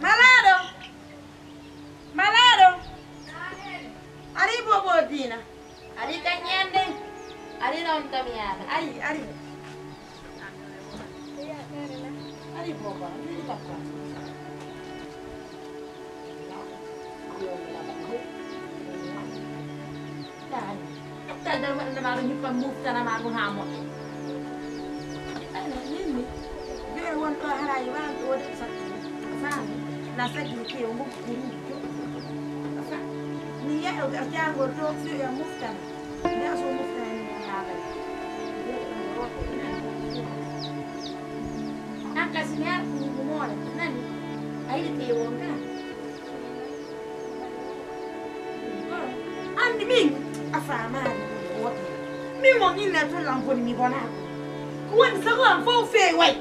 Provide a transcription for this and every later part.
Malado. Malado. Ari bobo dina. Ari kanyende. Ari non kamiana. Ari. Ari bobo. Ari papa. Tak ada mana ni pemuda nama aku hamot. Ini dia orang tu hari orang tu ada sah. Nasa gigi orang guru. Ni ya orang yang guru tu yang mufta. Dia semua mufta ni yang ada. Nak kasihnya kumur, nani? Air tiwong kan? Andi ming, afama. Mi mo ni na to lampo ni mi bona. Ko ni sa ko lampo fe wai.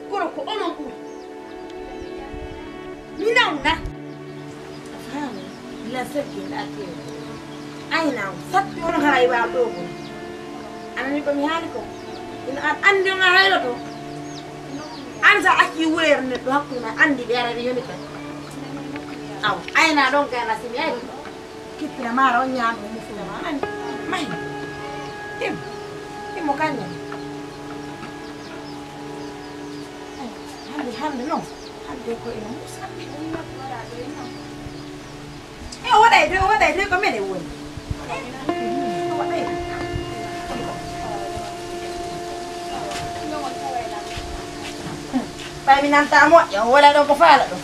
Ko ko ono ku. Ni na una. Afama. La sekki la ke. Ai na sat yo na hay wa do ko. Anani ko mi hali ko. Ina andi nga hay to. Anza aki wer ne to hakku na andi dere de yoni ka. Aw, ai na don ka na simi ai. Kita mara onya mo fu na ani. Mai. Mo kanya. Hande no. Hande ko ina musa. What I do có mấy điều quỳnh. Tại mình ăn ta mọi giờ qua đây đâu có pha lại đâu.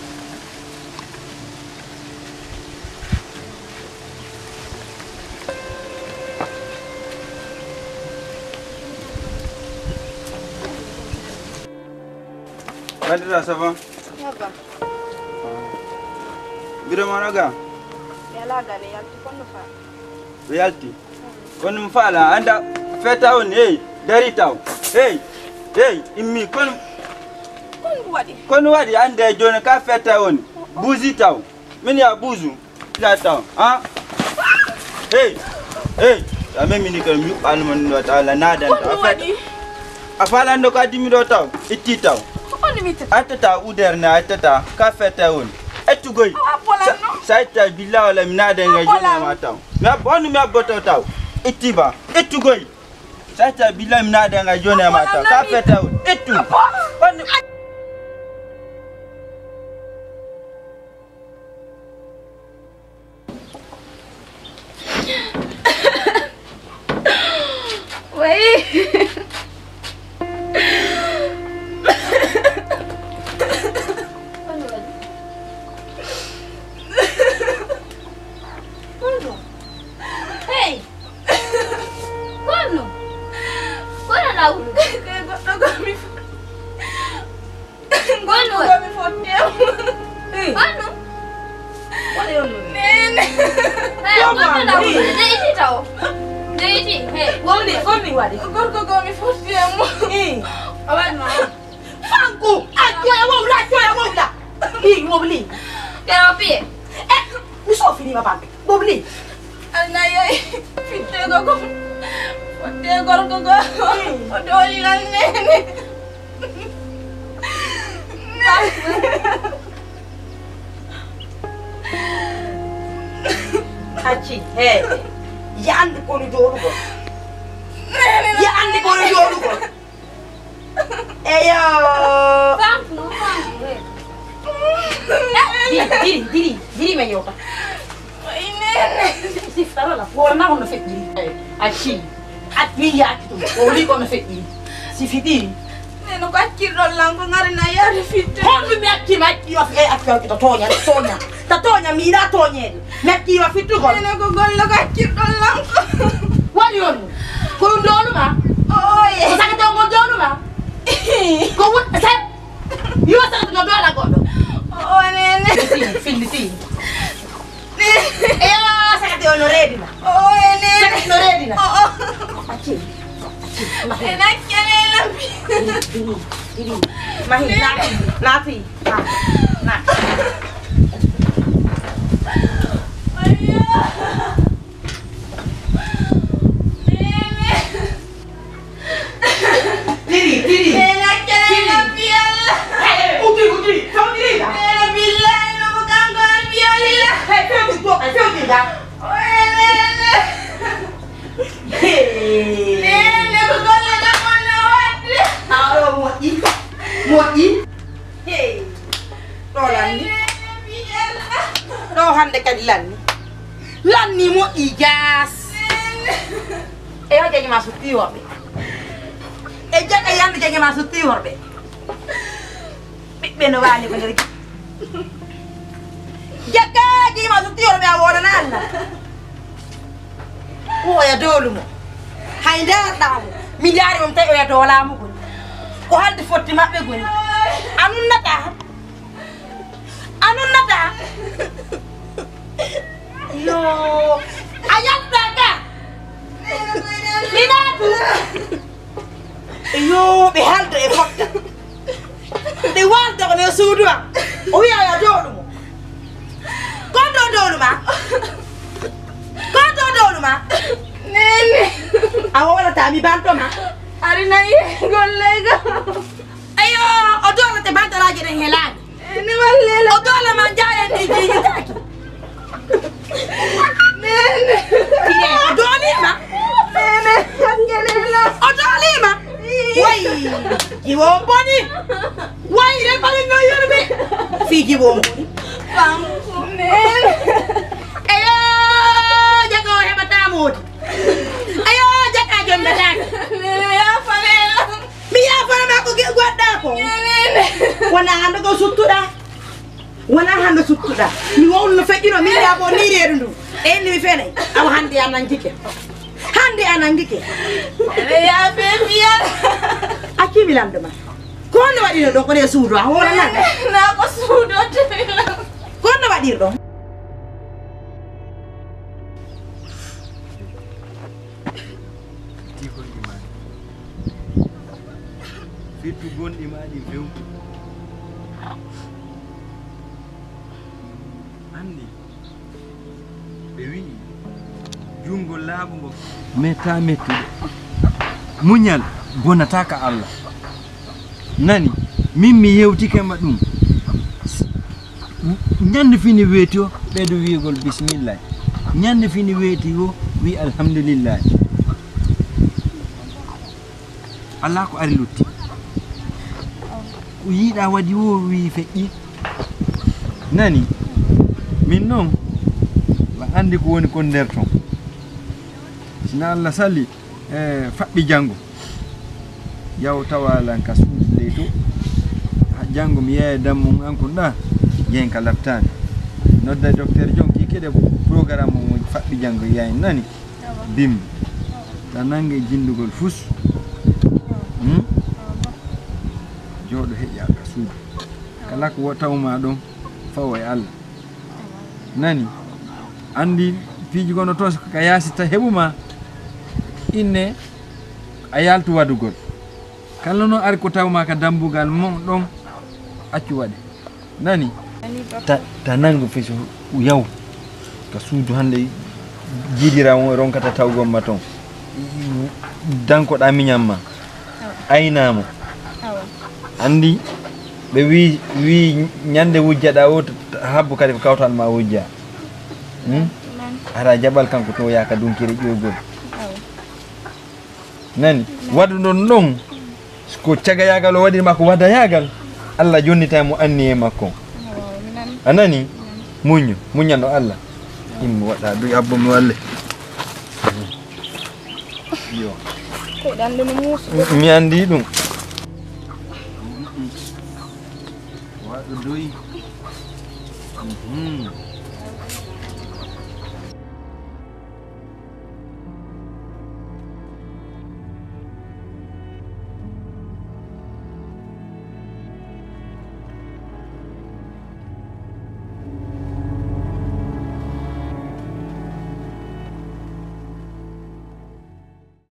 Badra, ça va? Ça va. Biromanaga? Yalaga ne yalti kono fa. Reality. Kono mfala anda feta on hey, dari taw. Hey. Immi kono wadi ande jona ka feta on. Buzi taw. Mini ya buzu. La taw. Ah. Hey. Ame mini ko mi alman do ta la nada ta feta. Afala ndo ka dimi do taw. Itti taw. Atata uderna atata ka feta on. Etugoi. Saita bila wala minada ngajona matao. Na bonu me boto taw. Itiba. Etugoi. Saita bila minada ngajona matao. Ka feta on. Etu. Wait. Hachi, hey, yandi ko ni joru ko. Yandi ko ni joru ko. Eyo. Fangu. Diri menyoka. Ini. Si fara la por na kono fet diri. Hachi, atmi ya kitu. Oli kono fet diri. Si fitiri. Neno kwa kiro langu ngari na yari fitu. Hondu me akima yo afya kita tonya. Tatonya mira tonye. Me kiwa fitu ko. Neno ko gollo kwa kiro langu. Wali onu. Ko ndolu ma. Oye. Ko sakata mo ndolu ma. Ko wut sa. Yo sakata no dola godo. Oh nene. Filiti. Sakata ono ready na. Oh nene. Sakata no ready na. Oh. Achi. Nena kene lambi. Diri. Mahi nati. Na. Diri. Nena kene moƴƴi hey ɗo lanni ɗo hande kadi lanni moƴƴi jas e yo jagi ma sutti worɓe e jaga yande jagi ma sutti worɓe ɓiɓɓe no waali ko nder jagga jagi ma sutti worɓe a woɗana Allah oya dolumo hay ndarɗamo mi jaari mom tawi oya dolamo goni ko halde fotti maɓɓe goni anunnata yo a yalta ka minatu yo ɓe halda e fotta ɓe walda ko nder suudu am o wiya oya dolumo kon ɗo dowluma nene a wowlata mi bantoma ari nayi gollega ayo o dolate bantaraji ɗen helani ene wallela o dolama jaren ɗi jiñitaki nene o dolima nene hakkelela o dolima way jiwo boni way en ɓalinno yurɓe fi jiwo boni banko nene ayo jago heɓata modi ayo jaga jombetaka nene yafanela mi yafanama ko goɗɗa ko nene wona hande ko suttuɗa mi wowno feƴƴino min ya bo ni reedu ndu enni mi fenay awa hande anan gike ene yafe mbiyan accimi lamde ma konno waɗino ɗon kone suudu a holanande na ko suudotelam konno waɗir ɗon fittu gonɗi maɗi fewɗi andi ɓe wii jungo laaɓugo meta mettude muñal bonataka Allah nani min mi yewtikema ɗum ñande fini weeti o ɓeydo wiigol bismillah ñande fini weeti o wi alhamdulillah Allah ko ari lutti ko yiiɗa waɗi wo wi feƴƴi nani min noon wa andi ko woni kon nder ton sina Allah salli faɓɓi janngo yaw tawalan ka suudu to janngo mi yeeya dammum an kon ɗa yen ka laftani nodda docteur jonki kede programme mo faɓɓi janngo yayi nani bimbi ta nange jindugol fus jooɗo heƴƴa ka suudu kala ko tawma ɗon fawo e Allah nani andi piiji gono to ka yaasita heɓuma inne a yaltu wadugol kala no ari ko tawma ka dambugal mon ɗon accu waɗe nani ta nango feso yaw ka suudu hande jiidira ronkata tawgon ma ton dankoɗa miñamma aynamo andi ɓe wi ñande wujjaɗa o habbu kadi ko kawtal ma wujja ara jaɓal kanko to yaka dunkiri ƴoygol nani waɗu ɗon ɗon ko caga yagal o waɗima ko wadda yagal Allah jonnita mo anni e makko a nani muñano Allah immi waɗa du abbo mi walle yo mi andi ɗum waɗu doyi